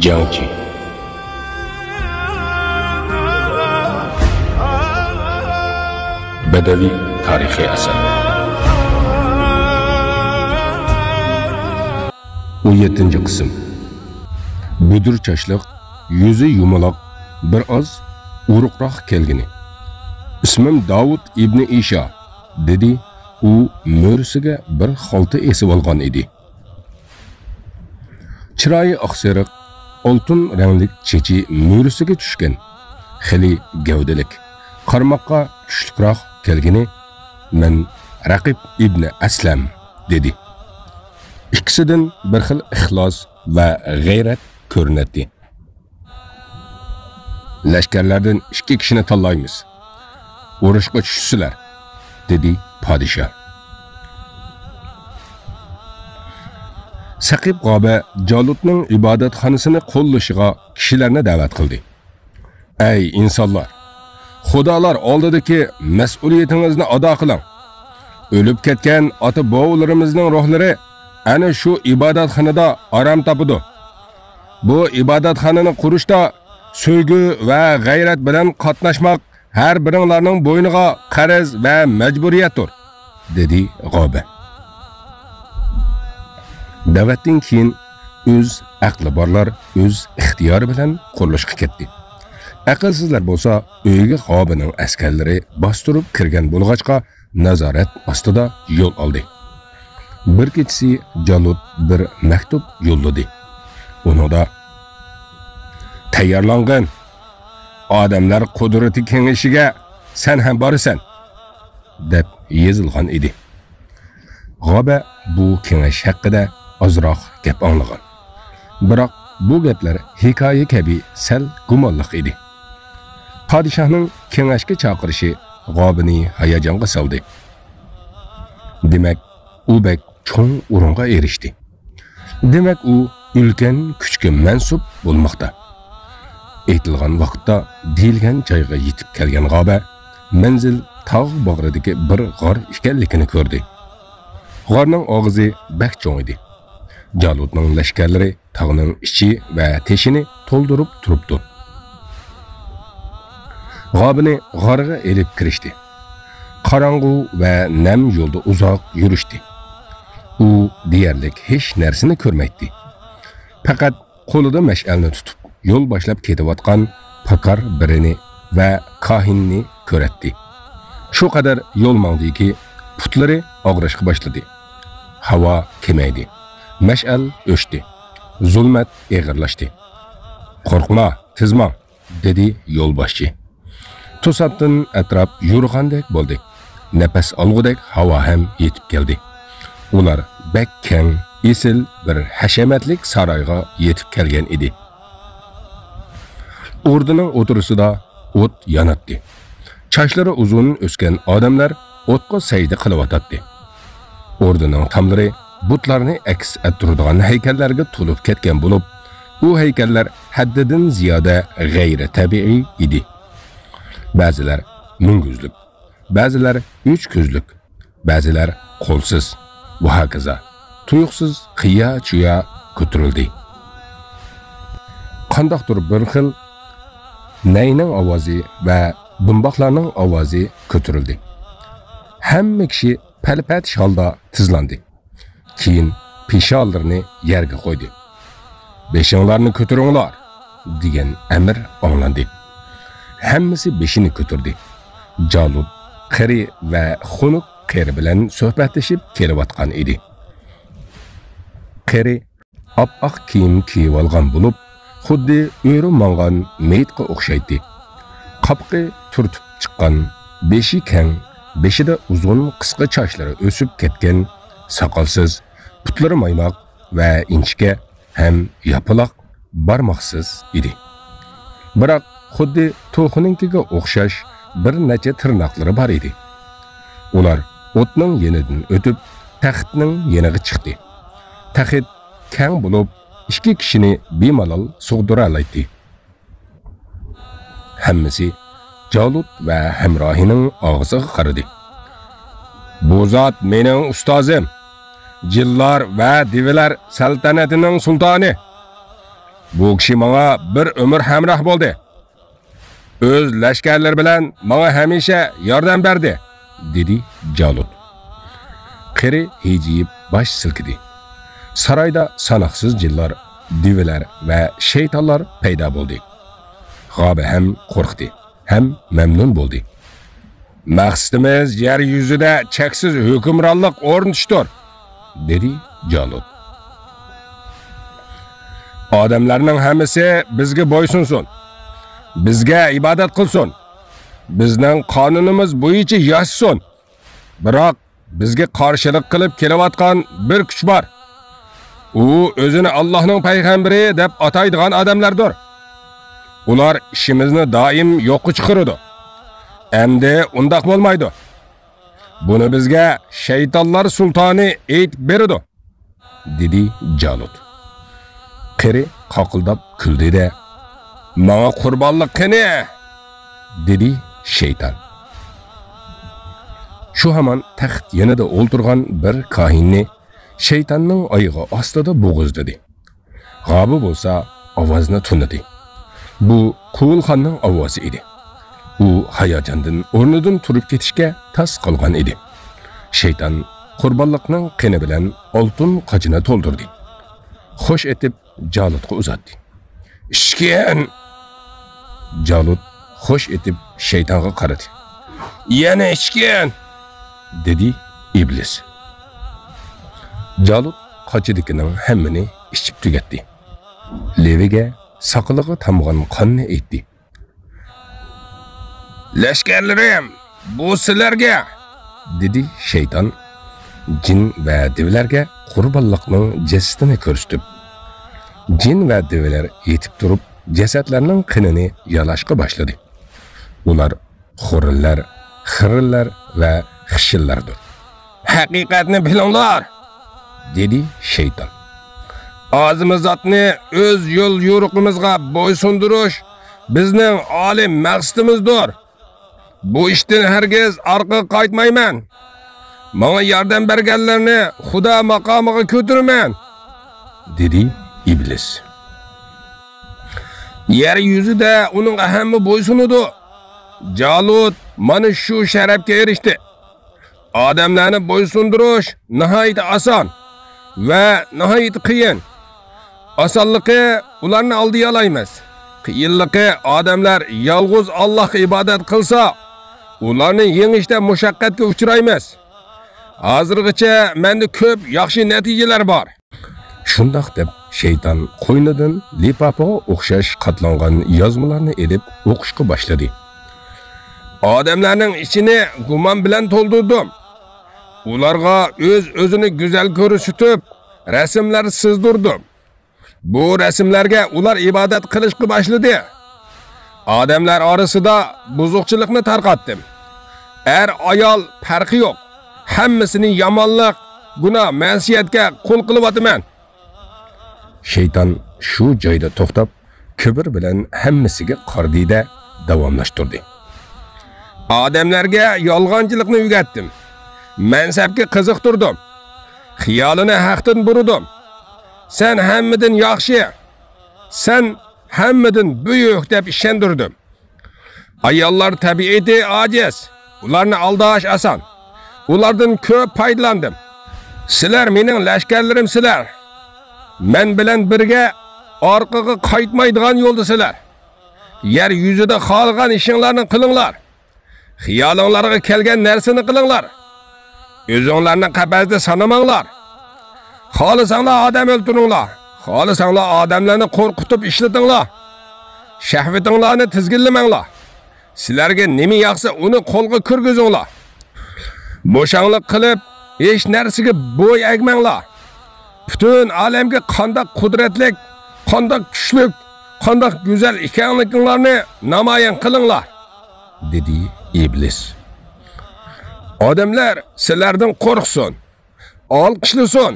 Jangchi. Badaviy tarixiy asar. 17. qism. Budur chashliq, yuzi yumaloq, bir oz uruqroq kelgini. Ismim Davud ibn Isha, dedi. U mo'risiga bir xalta esib olgan edi. Chiroyi oqsariq, oltin ranglik chechi mo'risiga tushgan. Xili gavdalik, qarmoqqa kuchliroq kelgini. Men Raqib ibn Aslam, dedi. İkisidan bir xil ixlos va g'ayrat ko'rinadi. Lashkarlardan 2 kishini tanlaymiz. Urushga tushsizlar, dedi podshoh. Saqib G'oba Jalutning ibodatxonasini qo'llashiga kishilarni da'vat qildi. Ey insonlar, xudolar oldidagi mas'uliyatingizni ado qiling. O'lib ketgan ota-bovlarimizning ruhlari ana shu ibodatxonada orom topadi. Bu ibodatxonani qurishda sevgi va g'ayrat bilan qatnashmoq har biringlarning bo'yniga qarz va majburiyatdir, dedi G'oba. Da'vatdan keyin o'z aqli borlar o'z ixtiyori bilan qurilishga ketdi. Aqlsizlar bo'lsa, uyga G'obaning askarlari bostirib kirgan bo'lg'achqa nazorat ostida yo'l oldi. Bir kechasi Jalut bir maktub yo'lladi. Unida tayyorlangan odamlar qudrati kengashiga sen ham borasan, deb yozilgan edi. G'oba bu kengash haqida ozroq gap anglagan. Biroq bu gaplar hikoya kabi sal gumonliq edi. Podshohning kengashga chaqirishi G'obani hayajonga soldi. Demak, u bek cho'ng o'ringa erishdi. Demak, u ulkan kuchga mansub bo'lmoqda. Aytilgan vaqtda deyilgan joyga yetib kelgan G'oba manzil tog' bag'ridagi bir g'or ekanligini ko'rdi. G'orning og'zi bak cho'ng edi. Jalutning lashkarlari tog'ning ichi va teshini to'ldirib turibdi. G'obani g'orga elib kirishdi. Qorong'u va nam yo'lda uzoq yurishdi. U deyarlik hech narsani ko'rmaydi. Faqat qo'lida mash'alni tutib yo'l boshlab ketayotgan pakar birini va kohinni ko'ratdi. Shu qadar yo'l mangdiki, putlari og'rishga boshladi. Havo kemaydi. Mash'al o'chdi. Zulmat eg'irlashdi. Qo'rqma, tizma, dedi yo'lboshchi. To'satdan atrof yurgandek bo'ldi. Nafas olgudek havo ham yetib keldi. Ular bak keng, esil bir hashamatlik saroyga yetib kelgan edi. O'rdining o'tirisida o't yonatdi. Chashlari uzun o'sgan odamlar o'tga sayda qilyotdi. O'rdining tomlari butlarni aks ettiradigan haykallarga to'lib ketgan bo'lib, u haykallar haddidan ziyoda g'ayri tabiiy edi. Ba'zilar munguzlik, ba'zilar 3 ko'zlik, ba'zilar qo'lsiz va hokazo. Tuyuqsiz qiya-chuya ko'tarildi. Qandoqdir bir xil nayning ovozi va bumboqlarning ovozi ko'tarildi. Hamma kishi palpat holda tizlandi. Keyin peshollarini yerga qo'ydi. Beshinglarni ko'taringlar, degan amr anglandi. Hammasi beshini ko'tardi. Jalut qari va xunuk qari bilan suhbatlashib kelayotgan edi. Qari oppoq kiyim kiyib olgan bo'lib, xuddi o'ri mangan meyitga o'xshaydi. Qopqi turtib chiqqan, beshi keng, beshida uzun qisqa sochlari o'sib ketgan, soqolsiz, putlari maymoq va inchga ham yopiloq, barmoqsiz edi. Biroq xuddi to'xininkiga o'xshash bir necha tirnoqlari bor edi. Ular o'tning yenidan o'tib, taxtning yeniga chiqdi. Taxt keng bo'lib, 2 kishini bemalol sug'dira oladi. Hammasi Jalut va hamrohining og'ziga qaradi. Bu zot mening ustozim, jillar va devilar saltanatining sultoni. Bu kishi menga bir umr hamroh bo'ldi. O'z lashkarlari bilan menga hamisha yordam berdi, dedi Jalut. Qari hejiyib bosh silkidi. Saroyda sanoqsiz jinlar, divilar va shaytonlar paydo bo'ldi. G'oba ham qo'rqdi, ham mamnun bo'ldi. Maqsadimiz yer yuzida cheksiz hukmronlik o'rnatishdir, dedi Jalut. Odamlarning hammasi bizga bo'ysunsin. Bizga ibodat qilsin. Bizning qonunimiz bo'yicha yashasin. Biroq bizga qarshilik qilib kelayotgan bir kuch bor. U o'zini Allohning payg'ambari deb ataydigan odamlardir. Ular ishimizni doim yo'qqa chiqaradi. Endi undaq bo'lmaydi. Buni bizga shaytonlar sultoni aytib beradi, dedi Jalut. Qari qoqildab kuldi-da, "Menga qurbonlik qini", dedi shayton. Shu hamon taxt yanida o'ltirgan bir kohinni shaytonning oyog'i ostida bo'g'izladi. G'obi bo'lsa ovozni tunidi. Bu Quvulxonning ovozi edi. U hayajondan o'rnidan turib ketishga tas qilgan edi. Shayton qurbonlikning qini bilan oltin qochini to'ldirdi. Xo'sh etib Jalutga uzatdi. "Ishken!" Jalut xo'sh etib shaytonga qaradi. "Yana ishken!" dedi iblis. Jalut qochidikining hammini ichib tugatdi. Leviga saqiliga tamg'an qonni aytdi. "Lashkarlarim, bu sizlarga", dedi shayton jin va divlarga qurbonlikning jasadini ko'rsatib. Jin va divlar yetib turib jasadlarning qinini yalashga boshladi. Ular xo'rillar, xirillar va xishillardir. "Haqiqatni bilinglar", dedi shayton. "O'zimizotni o'z yo'l yo'riqimizga bo'ysundirish bizning oliy maqsadimizdir. Bu ishdan hargiz orqa qaytmayman. Menga yordam berganlarni Xudo maqomiga ko'tiraman", dedi iblis. Yer yuzida uning ahammi bo'ysunudi. Jalut mana shu sharafga erishdi. Odamlarni bo'ysundirish nihoyat oson va nihoyat qiyin. Osonligi ularni oldiy olmaymiz. Qiyinligi odamlar yolg'iz Allohga ibodat qilsa, ularni yengishda mushaqqatga uchraymiz. Hozirgacha menda ko'p yaxshi natijalar bor. Shundoq deb shayton qo'ynidan lipapoga o'xshash qatlangan yozmalarni elib o'qishga boshladi. Odamlarning ichini gumon bilan to'ldirdim. Ularga o'zini go'zal ko'rsatib, rasmlar sizdirdim. Bu rasmlarga ular ibodat qilishga boshladi. Odamlar orasida buzuqchilikni tarqatdim. Er ayol farqi yo'q. Hammasini yomonlik, gunoh, ma'siyatga qo'l qilyapman. Shayton shu joyda to'xtab, kibr bilan hammasiga qardi-da davomlashtirdi. Odamlarga yolg'onchilikni o'rgatdim. Mansabga qiziqtirdim. Xiyolini haqdan burdim. Sen hammadan yaxshi, sen hammadan buyuk deb ishontirdim. Ayollar tabiati ojiz. Ularni aldash oson. Ulardan ko'p foydalandim. Sizlar mening lashkarlarim sizlar. Men bilan birga orqaga qaytmaydigan yo'ldasizlar. Yer yuzida xohlagan ishinglarni qilinglar. Xiyolinglarga kelgan narsani qilinglar. O'zinglarni qafasda sanamanglar. Xohlasanglar odam o'ltiringlar. Xohlasanglar odamlarni qo'rqitib ishlatinglar. Shahvatinglarni tizginlamanglar. Sizlarga nima yoqsa uni qo'lga kirgizinglar. Bo'shanglik qilib hech narsaga bo'y egmanglar. Butun olamga qanday qudratlik, qanday kuchlik, qanday go'zal ekanliklarini namoyon qilinglar, dedi iblis. Odamlar sizlardan qo'rqsin, olqishlasin,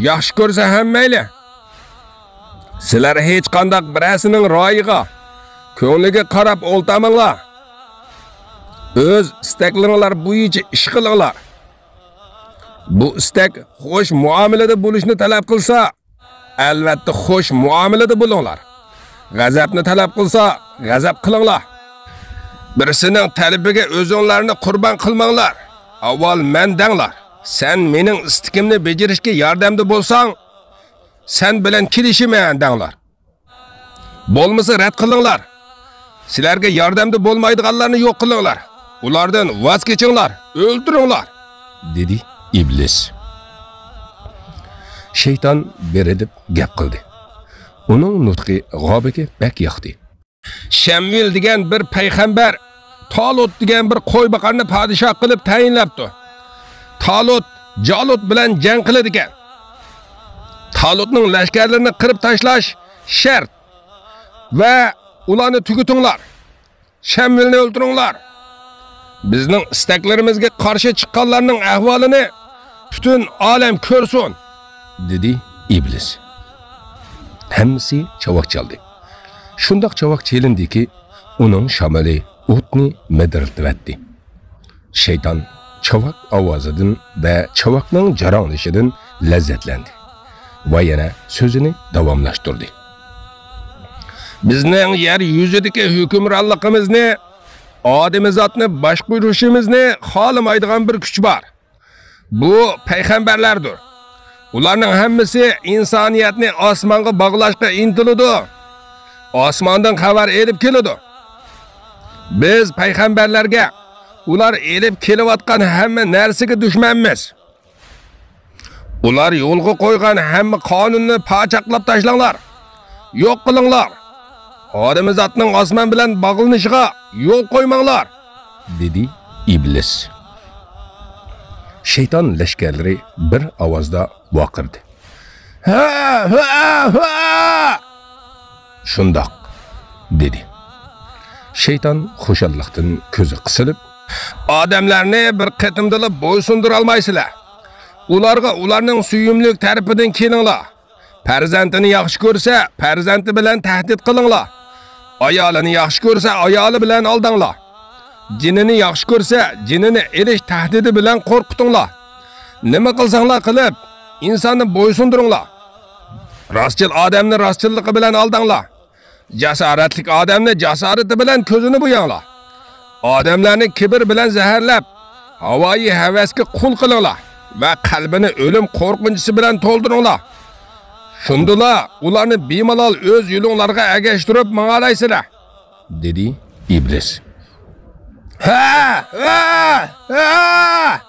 yaxshi ko'rsa ham mayli. Sizlar hech qanday birasining royiga, ko'ngliga qarab o'ltamanglar. O'z istaklaringlar bo'yicha ish qilinglar. Bu istak xo'sh muomalada bo'lishni talab qilsa, albatta xo'sh muomalada bo'linglar. G'azabni talab qilsa, g'azab qilinglar. Birisining talabiga o'zinglarni qurbon qilmanglar. Avval men danglar. Sen mening istikimni bajarishga yordamda bo'lsang, sen bilan kelishiman danglar. Bo'lmasa rad qilinglar. Sizlarga yordamda bo'lmaydiganlarni yo'q qilinglar. Ulardan voz kechinglar, o'ldiringlar, dedi iblis. Shayton beredib gap qildi. Uning nutqi G'obaga bak yoqdi. Shamvil degan bir payg'ambar Talut degan bir qo'y boqarni podshoh qilib tayinlabdi. Talut Jalut bilan jang qiladi ekan. Talutning lashkarlarini qirib tashlash shart va ularni tugutinglar. Shamvilni o'ldiringlar. Bizning istaklarimizga qarshi chiqqanlarning ahvolini butun olam ko'rsin, dedi iblis. Hammasi chavoq chaldi. Shundoq chavoq chelindiki, uning shamoli o'tni midirtibdi. Shayton chavoq ovozidan va chavoqning jaranglashidan lazzatlandi va yana so'zini davomlashtirdi. Bizning yer yuzidagi hukmronligimizni, odamzotni boshqarishimizni xohlamaydigan bir kuch bor. Bu payg'ambarlardir. Ularning hammasi insoniyatni osmonga bog'lashga intiladi. Osmondan xabar elib keladi. Biz payg'ambarlarga ular elib kelayotgan hamma narsaga dushmanmiz. Ular yo'lga qo'ygan hamma qonunni pachaqlab tashlanglar. Yo'q qilinglar. Odamzotning osmon bilan bog'lanishiga yo'l qo'ymanglar, dedi iblis. Shayton lashkarlari bir ovozda vaqirdi. Ha ha ha! Shundoq, dedi. Shayton xushalliqdan ko'zi qisilib, odamlarni bir qatimdala bo'ysundira olmaysizlar. Ularga ularning suyumlik tarafidan kelinglar. Farzandini yaxshi ko'rsa, farzandi bilan tahdid qilinglar. Ayolini yaxshi ko'rsa, ayoli bilan aldanglar. Jinini yaxshi ko'rsa, jinini elish tahdidi bilan qo'rqitinglar. Nima qilsanglar qilib, insonni bo'ysundiringlar. Rostchil odamni rostchilligi bilan aldanglar. Jasoratlik odamni jasorati bilan ko'zini bo'yanglar. Odamlarni kibr bilan zaharlab, havoyi havasga qul qilinglar va qalbini o'lim qo'rqinchisi bilan to'ldiringlar. Shundala ularni bemalol o'z yo'linglarga agashtirib mangalaysizlar, dedi iblis. Ha! Ha! Ha!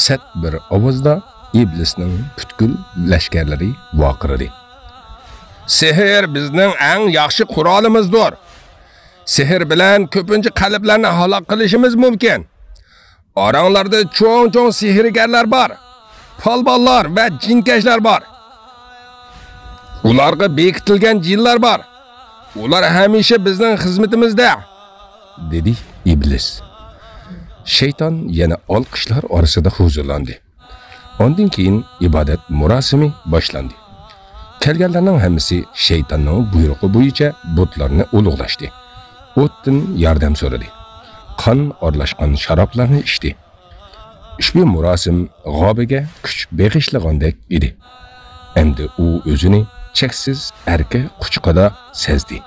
Sat bir ovozda iblisning butkul lashkarlari vaqirdi. Sehr bizning eng yaxshi qurolimizdir. Sehr bilan ko'pincha qalblarni halok qilishimiz mumkin. Oranglarda cho'ng-cho'ng sehrgarlar bor. Polbonlar va jinkashlar bor. Ularga bekitilgan jinlar bor. Ular hamisha bizning xizmatimizda, dedi iblis. Shayton yana olqishlar orasida huzurlandi. Ondan keyin ibodat murosimi boshlandi. Kelganlarning hammasi shaytonning buyrug'i bo'yicha butlarni ulug'lashdi. O'tdan yordam so'radi. Qon orlashgan sharoblarni ichdi. Ushbu murosim G'obaga kuch beg'ishlagandek edi. Endi u o'zini cheksiz erka quchqida sezdi.